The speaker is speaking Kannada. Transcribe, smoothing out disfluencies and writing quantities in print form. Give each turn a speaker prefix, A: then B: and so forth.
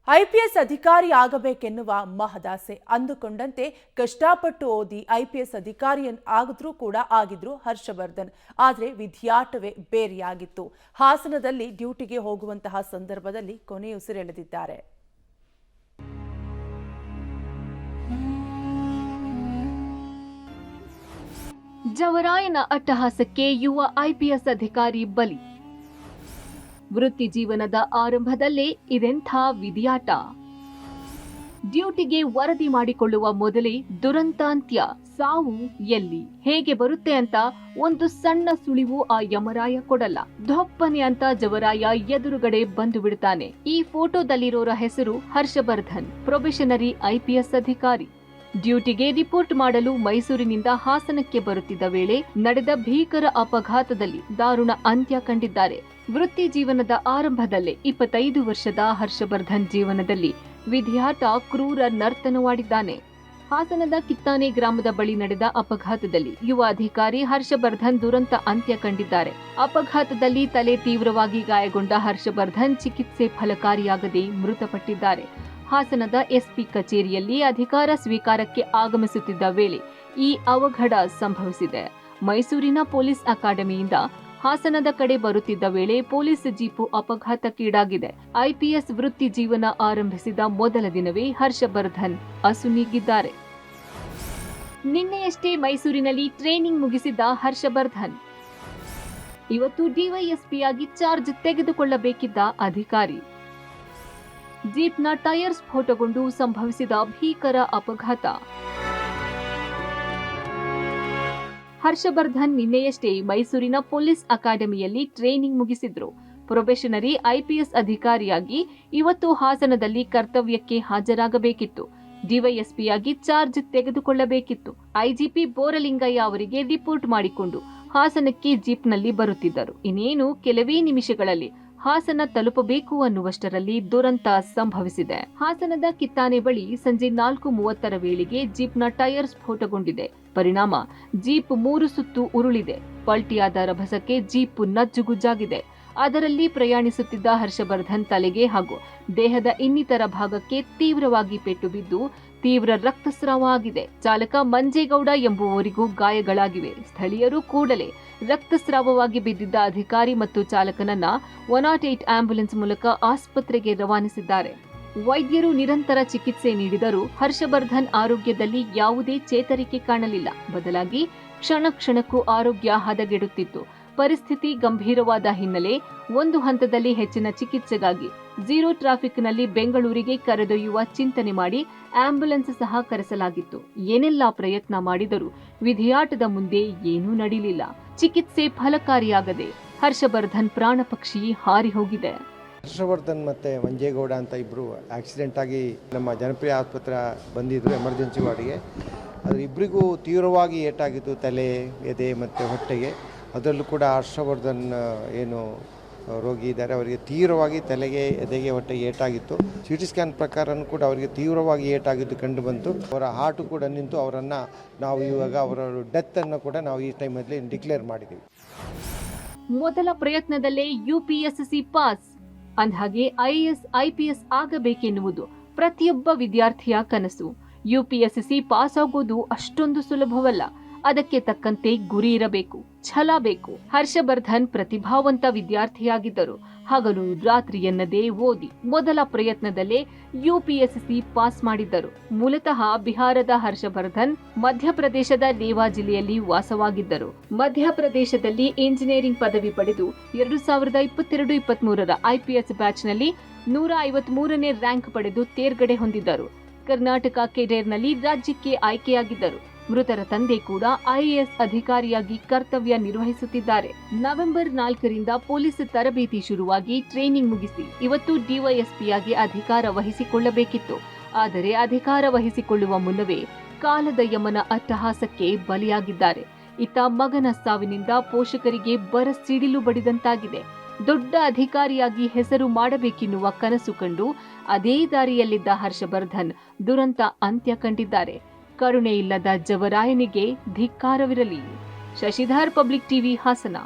A: ಐಪಿಎಸ್ ಅಧಿಕಾರಿ ಆಗಬೇಕೆನ್ನುವ ಮಹದಾಸೆ ಅಂದುಕೊಂಡಂತೆ ಕಷ್ಟಪಟ್ಟು ಓದಿ ಐಪಿಎಸ್ ಅಧಿಕಾರಿ ಆಗಿದ್ರು ಹರ್ಷವರ್ಧನ್. ಆದರೆ ವಿಧಿಯಾಟವೇ ಬೇರೆಯಾಗಿತ್ತು. ಹಾಸನದಲ್ಲಿ ಡ್ಯೂಟಿಗೆ ಹೋಗುವಂತಹ ಸಂದರ್ಭದಲ್ಲಿ ಕೊನೆಯುಸಿರೆಳೆದಿದ್ದಾರೆ.
B: ಜವರಾಯನ ಅಟ್ಟಹಾಸಕ್ಕೆ ಯುವ ಐಪಿಎಸ್ ಅಧಿಕಾರಿ ಬಲಿ. ವೃತ್ತಿ ಜೀವನದ ಆರಂಭದಲ್ಲೇ ಇದೆಂಥ ವಿಧಿಯಾಟ. ಡ್ಯೂಟಿಗೆ ವರದಿ ಮಾಡಿಕೊಳ್ಳುವ ಮೊದಲೇ ದುರಂತಾಂತ್ಯ. ಸಾವು ಎಲ್ಲಿ ಹೇಗೆ ಬರುತ್ತೆ ಅಂತ ಒಂದು ಸಣ್ಣ ಸುಳಿವು ಆ ಯಮರಾಯ ಕೊಡಲ್ಲ. ಧೊಪ್ಪನೆ ಅಂತ ಜವರಾಯ ಎದುರುಗಡೆ ಬಂದು ಬಿಡ್ತಾನೆ. ಈ ಫೋಟೋದಲ್ಲಿರೋರ ಹೆಸರು ಹರ್ಷವರ್ಧನ್, ಪ್ರೊಬೇಷನರಿ ಐಪಿಎಸ್ ಅಧಿಕಾರಿ. ಡ್ಯೂಟಿಗೆ ರಿಪೋರ್ಟ್ ಮಾಡಲು ಮೈಸೂರಿನಿಂದ ಹಾಸನಕ್ಕೆ ಬರುತ್ತಿದ್ದ ವೇಳೆ ನಡೆದ ಭೀಕರ ಅಪಘಾತದಲ್ಲಿ ದಾರುಣ ಅಂತ್ಯ ಕಂಡಿದ್ದಾರೆ. ವೃತ್ತಿ ಜೀವನದ ಆರಂಭದಲ್ಲೇ 25 ವರ್ಷದ ಹರ್ಷವರ್ಧನ್ ಜೀವನದಲ್ಲಿ ವಿಧಿಯಾಟ ಕ್ರೂರ ನರ್ತನವಾಡಿದ್ದಾನೆ. ಹಾಸನದ ಕಿತ್ತಾನೆ ಗ್ರಾಮದ ಬಳಿ ನಡೆದ ಅಪಘಾತದಲ್ಲಿ ಯುವ ಅಧಿಕಾರಿ ಹರ್ಷವರ್ಧನ್ ದುರಂತ ಅಂತ್ಯ ಕಂಡಿದ್ದಾರೆ. ಅಪಘಾತದಲ್ಲಿ ತಲೆ ತೀವ್ರವಾಗಿ ಗಾಯಗೊಂಡ ಹರ್ಷವರ್ಧನ್ ಚಿಕಿತ್ಸೆ ಫಲಕಾರಿಯಾಗದೆ ಮೃತಪಟ್ಟಿದ್ದಾರೆ. ಹಾಸನದ ಎಸ್ಪಿ ಕಚೇರಿಯಲ್ಲಿ ಅಧಿಕಾರ ಸ್ವೀಕಾರಕ್ಕೆ ಆಗಮಿಸುತ್ತಿದ್ದ ವೇಳೆ ಈ ಅವಘಡ ಸಂಭವಿಸಿದೆ. ಮೈಸೂರಿನ ಪೊಲೀಸ್ ಅಕಾಡೆಮಿಯಿಂದ ಹಾಸನದ ಕಡೆ ಬರುತ್ತಿದ್ದ ವೇಳೆ ಪೊಲೀಸ್ ಜೀಪು ಅಪಘಾತಕ್ಕೀಡಾಗಿದೆ. ಐಪಿಎಸ್ ವೃತ್ತಿ ಜೀವನ ಆರಂಭಿಸಿದ ಮೊದಲ ದಿನವೇ ಹರ್ಷವರ್ಧನ್ ಅಸುನೀಗಿದ್ದಾರೆ. ನಿನ್ನೆಯಷ್ಟೇ ಮೈಸೂರಿನಲ್ಲಿ ಟ್ರೈನಿಂಗ್ ಮುಗಿಸಿದ್ದ ಹರ್ಷವರ್ಧನ್ ಇವತ್ತು ಡಿವೈಎಸ್ಪಿಯಾಗಿ ಚಾರ್ಜ್ ತೆಗೆದುಕೊಳ್ಳಬೇಕಿದ್ದ ಅಧಿಕಾರಿ. ಜೀಪ್ನ ಟೈರ್ ಸ್ಫೋಟಗೊಂಡು ಸಂಭವಿಸಿದ ಭೀಕರ ಅಪಘಾತ. ಹರ್ಷವರ್ಧನ್ ನಿನ್ನೆಯಷ್ಟೇ ಮೈಸೂರಿನ ಪೊಲೀಸ್ ಅಕಾಡೆಮಿಯಲ್ಲಿ ಟ್ರೈನಿಂಗ್ ಮುಗಿಸಿದ್ರು. ಪ್ರೊಬೇಷನರಿ ಐಪಿಎಸ್ ಅಧಿಕಾರಿಯಾಗಿ ಇವತ್ತು ಹಾಸನದಲ್ಲಿ ಕರ್ತವ್ಯಕ್ಕೆ ಹಾಜರಾಗಬೇಕಿತ್ತು. ಡಿವೈಎಸ್ಪಿಯಾಗಿ ಚಾರ್ಜ್ ತೆಗೆದುಕೊಳ್ಳಬೇಕಿತ್ತು. ಐಜಿಪಿ ಬೋರಲಿಂಗಯ್ಯ ಅವರಿಗೆ ರಿಪೋರ್ಟ್ ಮಾಡಿಕೊಂಡು ಹಾಸನಕ್ಕೆ ಜೀಪ್ನಲ್ಲಿ ಬರುತ್ತಿದ್ದರು. ಇನ್ನೇನು ಕೆಲವೇ ನಿಮಿಷಗಳಲ್ಲಿ ಹಾಸನ ತಲುಪಬೇಕು ಅನ್ನುವಷ್ಟರಲ್ಲಿ ದುರಂತ ಸಂಭವಿಸಿದೆ. ಹಾಸನದ ಕಿತ್ತಾನೆ ಬಳಿ ಸಂಜೆ 4:30 ವೇಳೆಗೆ ಜೀಪ್ನ ಟೈರ್ ಸ್ಫೋಟಗೊಂಡಿದೆ. ಪರಿಣಾಮ ಜೀಪ್ 3 ಸುತ್ತು ಉರುಳಿದೆ. ಪಲ್ಟಿಯಾದ ರಭಸಕ್ಕೆ ಜೀಪ್ ನಜ್ಜುಗುಜ್ಜಾಗಿದೆ. ಅದರಲ್ಲಿ ಪ್ರಯಾಣಿಸುತ್ತಿದ್ದ ಹರ್ಷವರ್ಧನ್ ತಲೆಗೆ ಹಾಗೂ ದೇಹದ ಇನ್ನಿತರ ಭಾಗಕ್ಕೆ ತೀವ್ರವಾಗಿ ಪೆಟ್ಟು ಬಿದ್ದು ತೀವ್ರ ರಕ್ತಸ್ರಾವ ಆಗಿದೆ. ಚಾಲಕ ಮಂಜೇಗೌಡ ಎಂಬುವವರಿಗೂ ಗಾಯಗಳಾಗಿವೆ. ಸ್ಥಳೀಯರು ಕೂಡಲೇ ರಕ್ತಸ್ರಾವವಾಗಿ ಬಿದ್ದಿದ್ದ ಅಧಿಕಾರಿ ಮತ್ತು ಚಾಲಕನನ್ನ 108 ಆಂಬ್ಯುಲೆನ್ಸ್ ಮೂಲಕ ಆಸ್ಪತ್ರೆಗೆ ರವಾನಿಸಿದ್ದಾರೆ. ವೈದ್ಯರು ನಿರಂತರ ಚಿಕಿತ್ಸೆ ನೀಡಿದರೂ ಹರ್ಷವರ್ಧನ್ ಆರೋಗ್ಯದಲ್ಲಿ ಯಾವುದೇ ಚೇತರಿಕೆ ಕಾಣಲಿಲ್ಲ. ಬದಲಾಗಿ ಕ್ಷಣ ಕ್ಷಣಕ್ಕೂ ಆರೋಗ್ಯ ಹದಗೆಡುತ್ತಿತ್ತು. ಪರಿಸ್ಥಿತಿ ಗಂಭೀರವಾದ ಹಿನ್ನೆಲೆ ಒಂದು ಹಂತದಲ್ಲಿ ಹೆಚ್ಚಿನ ಚಿಕಿತ್ಸೆಗಾಗಿ ಝೀರೋ ಟ್ರಾಫಿಕ್ನಲ್ಲಿ ಬೆಂಗಳೂರಿಗೆ ಕರೆದೊಯ್ಯುವ ಚಿಂತನೆ ಮಾಡಿ ಆಂಬ್ಯುಲೆನ್ಸ್ ಸಹ ಕರೆಸಲಾಗಿತ್ತು. ಏನೆಲ್ಲಾ ಪ್ರಯತ್ನ ಮಾಡಿದರೂ ವಿಧಿಯಾಟದ ಮುಂದೆ ಏನೂ ನಡೆಯಲಿಲ್ಲ. ಚಿಕಿತ್ಸೆ ಫಲಕಾರಿಯಾಗದೆ ಹರ್ಷವರ್ಧನ್ ಪ್ರಾಣ ಪಕ್ಷಿ ಹಾರಿ ಹೋಗಿದೆ.
C: ಹರ್ಷವರ್ಧನ್ ಮತ್ತು ಮಂಜೇಗೌಡ ಅಂತ ಇಬ್ಬರು ಆಕ್ಸಿಡೆಂಟ್ ಆಗಿ ನಮ್ಮ ಜನಪ್ರಿಯ ಆಸ್ಪತ್ರೆ ಬಂದಿದ್ದರು ಎಮರ್ಜೆನ್ಸಿ ವಾರ್ಡ್ಗೆ. ಅದು ಇಬ್ಬರಿಗೂ ತೀವ್ರವಾಗಿ ಏಟಾಗಿತ್ತು, ತಲೆ, ಎದೆ ಮತ್ತು ಹೊಟ್ಟೆಗೆ. ಅದರಲ್ಲೂ ಕೂಡ ಹರ್ಷವರ್ಧನ್ ಏನು ರೋಗಿ ಇದ್ದಾರೆ, ಅವರಿಗೆ ತೀವ್ರವಾಗಿ ತಲೆಗೆ, ಎದೆಗೆ, ಹೊಟ್ಟೆಗೆ ಏಟಾಗಿತ್ತು. ಸಿಟಿ ಸ್ಕ್ಯಾನ್ ಪ್ರಕಾರನೂ ಕೂಡ ಅವರಿಗೆ ತೀವ್ರವಾಗಿ ಏಟಾಗಿದ್ದು ಕಂಡು ಬಂತು. ಅವರ ಹಾರ್ಟು ಕೂಡ ನಿಂತು ಅವರನ್ನು ನಾವು ಇವಾಗ ಅವರ ಡೆತ್ತನ್ನು ಕೂಡ ನಾವು ಈ ಟೈಮಲ್ಲಿ ಡಿಕ್ಲೇರ್ ಮಾಡಿದ್ದೀವಿ.
B: ಮೊದಲ ಪ್ರಯತ್ನದಲ್ಲೇ ಯುಪಿಎಸ್ಸಿ ಪಾಸ್. ಅಂದಹಾಗೆ ಐಎಎಸ್ ಐಪಿಎಸ್ ಆಗಬೇಕೆನ್ನುವುದು ಪ್ರತಿಯೊಬ್ಬ ವಿದ್ಯಾರ್ಥಿಯ ಕನಸು. ಯುಪಿಎಸ್ಸಿ ಪಾಸ್ ಆಗೋದು ಅಷ್ಟೊಂದು ಸುಲಭವಲ್ಲ. ಅದಕ್ಕೆ ತಕ್ಕಂತೆ ಗುರಿ ಇರಬೇಕು, ಛಲ ಬೇಕು. ಹರ್ಷವರ್ಧನ್ ಪ್ರತಿಭಾವಂತ ವಿದ್ಯಾರ್ಥಿಯಾಗಿದ್ದರು. ಹಗಲು ರಾತ್ರಿ ಎನ್ನದೇ ಓದಿ ಮೊದಲ ಪ್ರಯತ್ನದಲ್ಲೇ ಯುಪಿಎಸ್ಸಿ ಪಾಸ್ ಮಾಡಿದ್ದರು. ಮೂಲತಃ ಬಿಹಾರದ ಹರ್ಷವರ್ಧನ್ ಮಧ್ಯಪ್ರದೇಶದ ರೇವಾ ಜಿಲ್ಲೆಯಲ್ಲಿ ವಾಸವಾಗಿದ್ದರು. ಮಧ್ಯಪ್ರದೇಶದಲ್ಲಿ ಇಂಜಿನಿಯರಿಂಗ್ ಪದವಿ ಪಡೆದು 2022-23 ಐಪಿಎಸ್ ಬ್ಯಾಚ್ನಲ್ಲಿ 153ನೇ ರ್ಯಾಂಕ್ ಪಡೆದು ತೇರ್ಗಡೆ ಹೊಂದಿದ್ದರು. ಕರ್ನಾಟಕ ಕೆಡೇರ್ನಲ್ಲಿ ರಾಜ್ಯಕ್ಕೆ ಆಯ್ಕೆಯಾಗಿದ್ದರು. ಮೃತರ ತಂದೆ ಕೂಡ ಐಎಎಸ್ ಅಧಿಕಾರಿಯಾಗಿ ಕರ್ತವ್ಯ ನಿರ್ವಹಿಸುತ್ತಿದ್ದಾರೆ. ನವೆಂಬರ್ 4ರಿಂದ ಪೊಲೀಸ್ ತರಬೇತಿ ಶುರುವಾಗಿ ಟ್ರೈನಿಂಗ್ ಮುಗಿಸಿ ಇವತ್ತು ಡಿವೈಎಸ್ಪಿಯಾಗಿ ಅಧಿಕಾರ ವಹಿಸಿಕೊಳ್ಳಬೇಕಿತ್ತು. ಆದರೆ ಅಧಿಕಾರ ವಹಿಸಿಕೊಳ್ಳುವ ಮುನ್ನವೇ ಕಾಲದ ಯಮನ ಅಟ್ಟಹಾಸಕ್ಕೆ ಬಲಿಯಾಗಿದ್ದಾರೆ. ಇತ್ತ ಮಗನ ಸಾವಿನಿಂದ ಪೋಷಕರಿಗೆ ಬರಸಿಡಿಲು ಬಡಿದಂತಾಗಿದೆ. ದೊಡ್ಡ ಅಧಿಕಾರಿಯಾಗಿ ಹೆಸರು ಮಾಡಬೇಕೆನ್ನುವ ಕನಸು ಕಂಡು ಅದೇ ದಾರಿಯಲ್ಲಿದ್ದ ಹರ್ಷವರ್ಧನ್ ದುರಂತ ಅಂತ್ಯ ಕಂಡಿದ್ದಾರೆ. ಕರುಣೆ ಇಲ್ಲದ ಜವರಾಯನಿಗೆ ಧಿಕ್ಕಾರವಿರಲಿ. Shashidhar, public TV, Hassan.